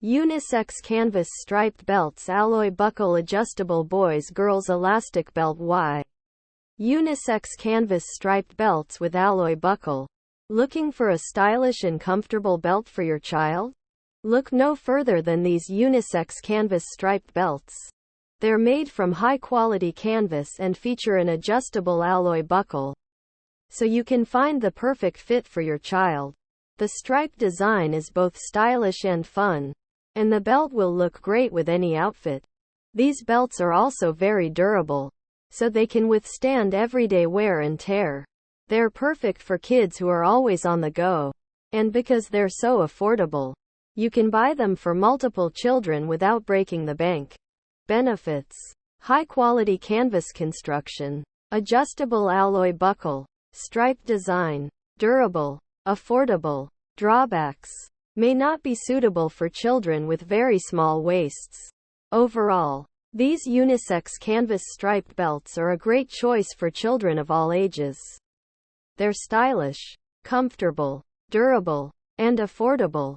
Unisex canvas striped belts, alloy buckle, adjustable, boys girls elastic belt. Why? Unisex canvas striped belts with alloy buckle. Looking for a stylish and comfortable belt for your child? Look no further than these unisex canvas striped belts. They're made from high-quality canvas and feature an adjustable alloy buckle, so you can find the perfect fit for your child. The striped design is both stylish and fun, and the belt will look great with any outfit. These belts are also very durable, so they can withstand everyday wear and tear. They're perfect for kids who are always on the go. And because they're so affordable, you can buy them for multiple children without breaking the bank. Benefits: high-quality canvas construction, adjustable alloy buckle, striped design, durable, affordable. Drawbacks: may not be suitable for children with very small waists. Overall, these unisex canvas striped belts are a great choice for children of all ages. They're stylish, comfortable, durable, and affordable.